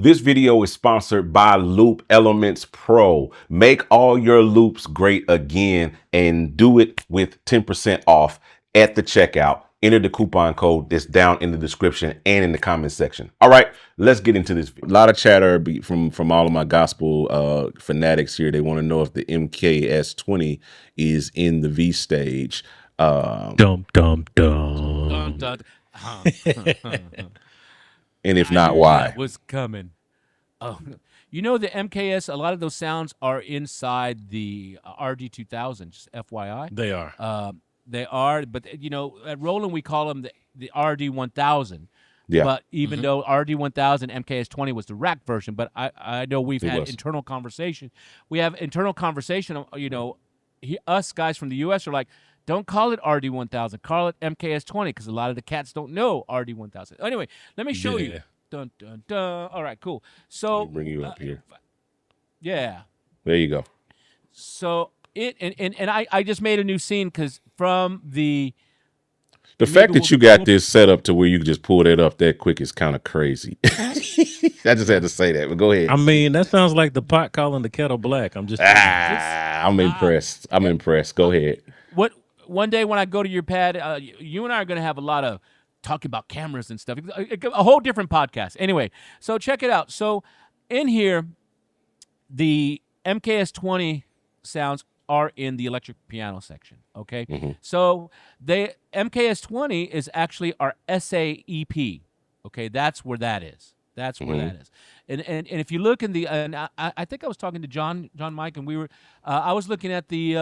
This video is sponsored by Loop Elements Pro. Make all your loops great again and do it with 10% off at the checkout. Enter the coupon code that's down in the description and in the comment section. All right, let's get into this. A lot of chatter from all of my gospel fanatics here. They want to know if the MKS-20 is in the V-Stage. Dum dum dum. And if not, why? That was coming. Oh, you know the MKS. A lot of those sounds are inside the RD2000. Just FYI, They are. they are. But you know, at Roland we call them the RD1000. Yeah. But even though RD1000 MKS-20 was the rack version, but I know we've had internal conversation. We have internal conversation. You know, us guys from the U.S. are like, don't call it RD1000, call it MKS-20, because a lot of the cats don't know RD1000. Anyway, let me show you. Dun dun dun. All right, cool. So Let me bring you up here. Yeah. There you go. So I just made a new scene because from the fact that you got this set up to where you can just pull that up that quick is kind of crazy. I just had to say that, but go ahead. I mean, that sounds like the pot calling the kettle black. I'm just I'm impressed. I'm impressed. Go ahead. One day when I go to your pad, you and I are going to have a lot of talking about cameras and stuff. A whole different podcast. Anyway, so check it out. So in here, the MKS-20 sounds are in the electric piano section. Okay, so the MKS-20 is actually our SAEP. Okay, that's where that is. That's where that is. And if you look in the, and I think I was talking to John Mike, and we were, I was looking at the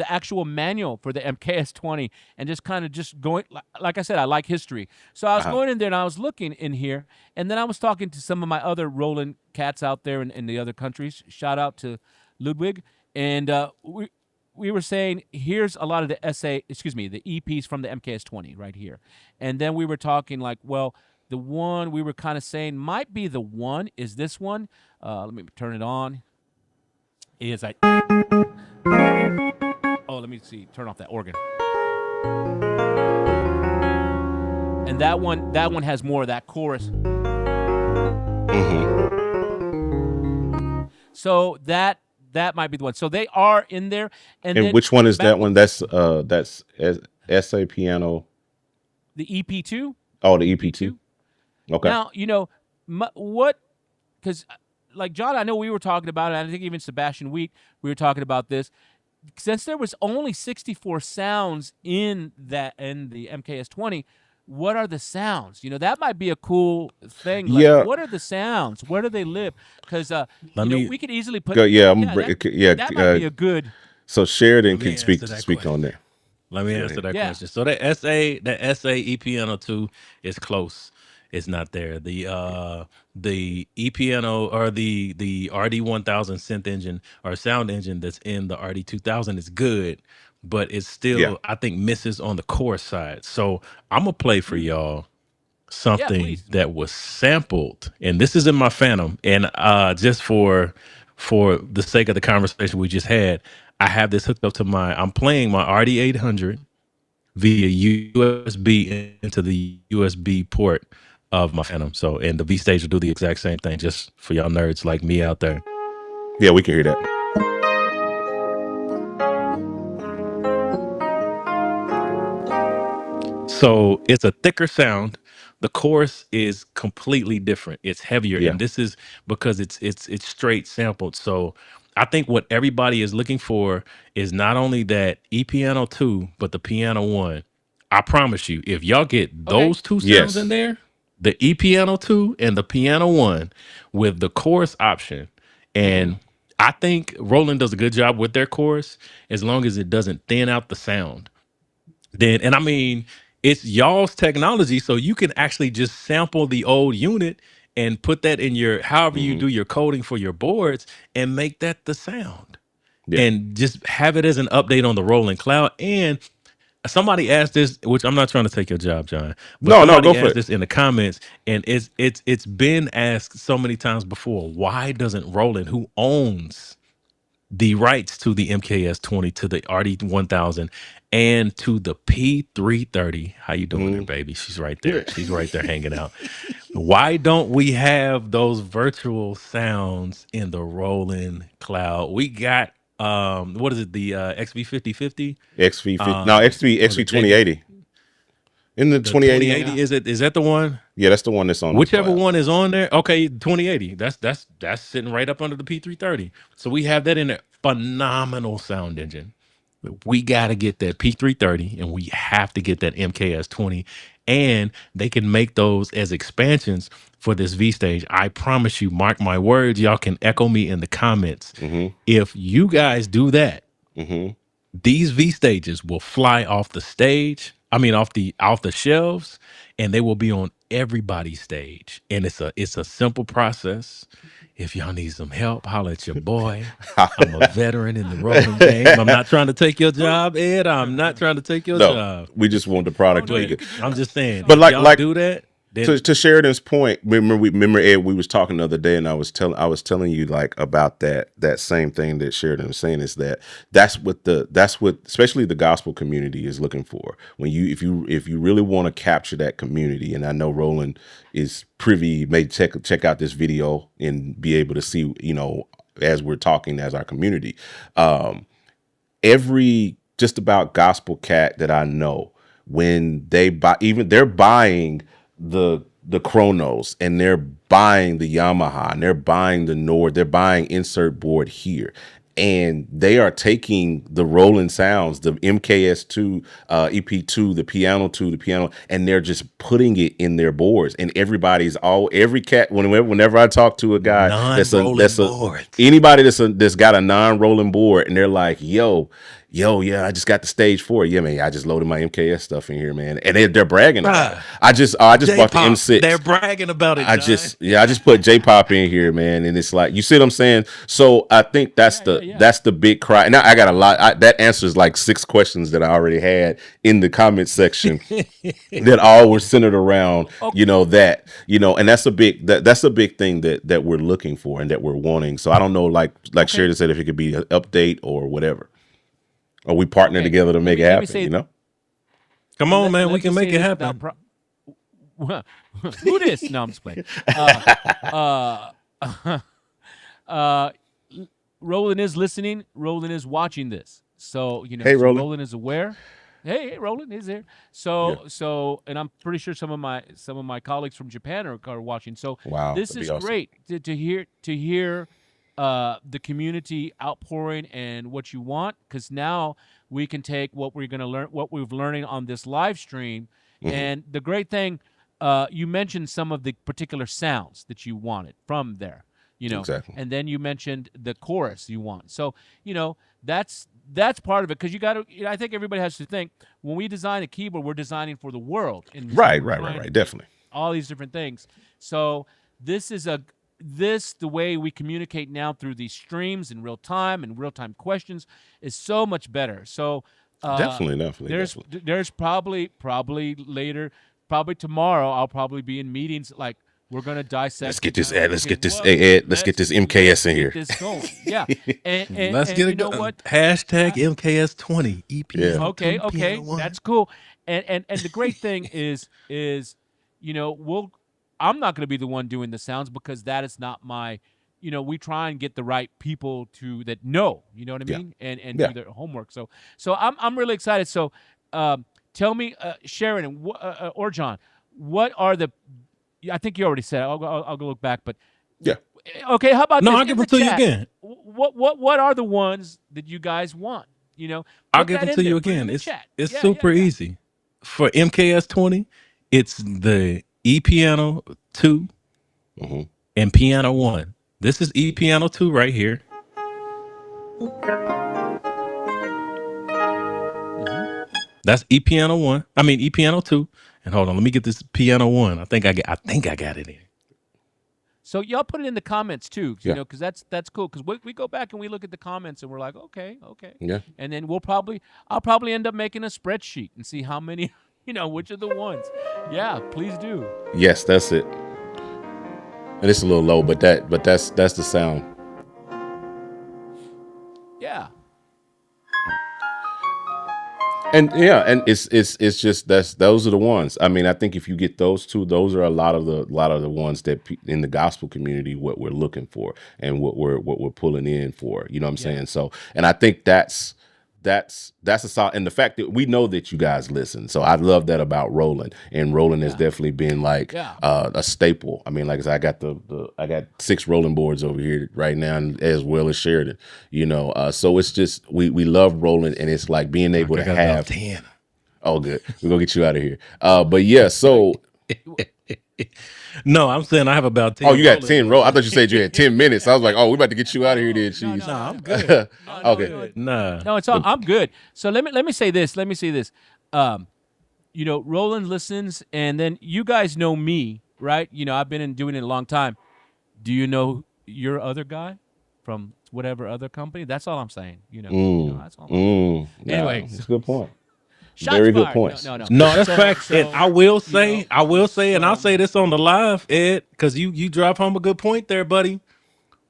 actual manual for the MKS-20, and just kind of just going, like I said, I like history. So I was going in there and I was looking in here, and then I was talking to some of my other Roland cats out there in the other countries. Shout out to Ludwig, and we were saying here's a lot of the the EPs from the MKS-20 right here, and then we were talking like, well, the one we were kind of saying might be the one is this one. Let me turn it on. Is like, oh, let me see. Turn off that organ. And that one has more of that chorus. So that might be the one. So they are in there. And then which one is that one? That's SA piano. The EP2. Oh, the EP2. Okay. Now, you know, what, because like John, I know we were talking about it, and I think even Sebastian Wheat, we were talking about this. Since there was only 64 sounds in the MKS-20, what are the sounds? You know, that might be a cool thing. Like, yeah. What are the sounds? Where do they live? Because we could easily put. That might be a good. So Sheridan can speak on that. Let me answer that question. So that SA E-piano 2 is close. It's not there. The E-piano or the RD1000 synth engine or sound engine that's in the RD2000 is good, but it's still I think misses on the chorus side. So I'm gonna play for y'all something that was sampled, and this is in my Phantom. And just for the sake of the conversation we just had, I have this hooked up to I'm playing my RD800 via USB into the USB port of my Phantom. So, and the V-Stage will do the exact same thing, just for y'all nerds like me out there. Yeah, we can hear that. So it's a thicker sound. The chorus is completely different. It's heavier, and this is because it's straight sampled. So I think what everybody is looking for is not only that E-piano 2, but the piano 1. I promise you, if y'all get those two sounds in there, the E-piano 2 and the piano 1 with the chorus option, and I think Roland does a good job with their chorus as long as it doesn't thin out the sound. Then, and I mean, it's y'all's technology, so you can actually just sample the old unit and put that in your, however you do your coding for your boards, and make that the sound. And just have it as an update on the Roland Cloud. And somebody asked this, which I'm not trying to take your job, John, but somebody asked this in the comments, and it's been asked so many times before. Why doesn't Roland, who owns the rights to the MKS-20, to the RD-1000, and to the P330. How you doing there, baby? She's right there. She's right there hanging out. Why don't we have those virtual sounds in the Roland cloud? We got what is it? The XV5050? XV50. No, Or the XV 2080. In the the 2080. 2080, is that the one? Yeah, that's the one that's on the Whichever cloud. one is on there. Okay, 2080. That's sitting right up under the P330. So we have that in there. Phenomenal sound engine. We got to get that P330 and we have to get that MKS-20, and they can make those as expansions for this V stage. I promise you, mark my words, y'all can echo me in the comments. If you guys do that, these V stages will fly off the stage. I mean, off the shelves, and they will be on everybody's stage. And it's a simple process. If y'all need some help, holler at your boy. I'm a veteran in the rolling game. I'm not trying to take your job, Ed. I'm not trying to take your No, job. we just want the product to be But good. I'm just saying, But if y'all like do that, then to Sheridan's point, remember Ed, we was talking the other day, and I was telling you like about that same thing that Sheridan was saying, is that's what especially the gospel community is looking for. When if you really want to capture that community, and I know Roland is privy, may check out this video and be able to see, as we're talking as our community, every just about gospel cat that I know, when they buy, even they're buying the Chronos, and they're buying the Yamaha, and they're buying the Nord, they're buying insert board here, and they are taking the Roland sounds, the MKS2, EP2, the piano, and they're just putting it in their boards. And every cat, whenever I talk to a guy non-rolling boards. anybody that's got a non-rolling board, and they're like, yo, yeah, I just got the stage 4. Yeah, man, I just loaded my MKS stuff in here, man. And they're bragging about it. I just bought the M6. They're bragging about it. I just put J-Pop in here, man. And it's like, you see what I'm saying? So I think that's the big cry. Now I got a lot. That answers like 6 questions that I already had in the comment section that all were centered around, and that's a big thing that we're looking for and that we're wanting. So I don't know, like Sheridan said, if it could be an update or whatever. Or we partner together to make it happen, Come on, man. We can make it happen. Who this? No, I'm just playing. Roland is listening. Roland is watching this. So, hey, Roland. Roland is aware. Hey, Roland is there. So, and I'm pretty sure some of my colleagues from Japan are watching. So, wow, this is awesome. Great to hear the community outpouring and what you want, because now we can take what we're going to learn, what we've learning on this live stream. And the great thing, you mentioned some of the particular sounds that you wanted from there, exactly. And then you mentioned the chorus you want. So, that's part of it, because you got to. I think everybody has to think, when we design a keyboard, we're designing for the world. And right, definitely. All these different things. So this is the way we communicate now through these streams in real time, and real-time questions is so much better. So definitely. There's probably later, probably tomorrow, I'll probably be in meetings like, we're gonna dissect. Let's get this Ed. Let's get this MKS in here. Get this going. Yeah. And let's get it going. Hashtag MKS-20 EP. Yeah. Okay. That's cool. And the great thing is I'm not going to be the one doing the sounds, because that is not my, we try and get the right people that know, you know what I mean? And do their homework. So I'm really excited. So tell me, Sharon or John, what are I think you already said it. I'll go look back, but yeah. Okay, how about this? I'll give them to you again. What are the ones that you guys want? I'll give them to you again. It's super easy. For MKS-20, it's the E-Piano 2 and Piano 1. This is E-Piano 2 right here. That's E-Piano 1. I mean E-Piano 2. And hold on, let me get this Piano 1. I think I got it in. So y'all put it in the comments too, because that's cool. Because we go back and we look at the comments and we're like, okay, yeah. And then I'll probably end up making a spreadsheet and see how many, which are the ones. Yeah, please do. Yes, that's it. And it's a little low, but that's the sound. Yeah. And yeah, and it's just those are the ones. I mean, I think if you get those two, those are a lot of the ones that in the gospel community what we're looking for and what we're pulling in for. You know what I'm saying? So, and I think that's a solid, and the fact that we know that you guys listen. So I love that about Roland, and Roland has definitely been like a staple. I mean, like I said, I got 6 rolling boards over here right now, as well as Sheridan. You know, so it's just we love Roland, and it's like being able to have 10. Oh, good. We're gonna get you out of here. But yeah, so No, I'm saying I have about 10. oh, you got 10 roll. I thought you said you had 10 minutes. I was like, oh, we're about to get you out of here, then. Cheese. No, I'm good. Okay. Nah. No, I'm good. So let me say this. Let me say this. You know, Roland listens, and then you guys know me, right? You know, I've been doing it a long time. Do you know your other guy from whatever other company? That's all I'm saying. You know, that's all. Anyway, that's a good point. Shots Very good fired. points. No. No, that's facts. And I will say, you know, and I'll say this on the live, Ed, because you drive home a good point there, buddy.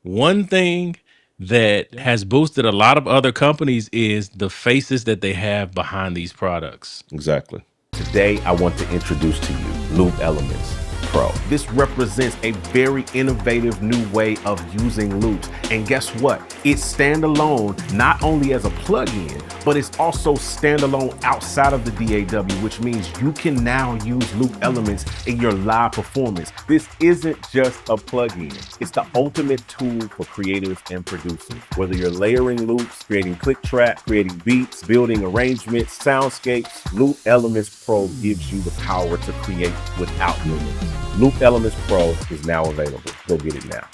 One thing that has boosted a lot of other companies is the faces that they have behind these products. Exactly. Today, I want to introduce to you Loop Elements Pro. This represents a very innovative new way of using loops. And guess what? It's standalone, not only as a plugin, but it's also standalone outside of the DAW, which means you can now use loop elements in your live performance. This isn't just a plugin. It's the ultimate tool for creatives and producers. Whether you're layering loops, creating click tracks, creating beats, building arrangements, soundscapes, Loop Elements Pro gives you the power to create without limits. Loop Elements Pro is now available. Go get it now.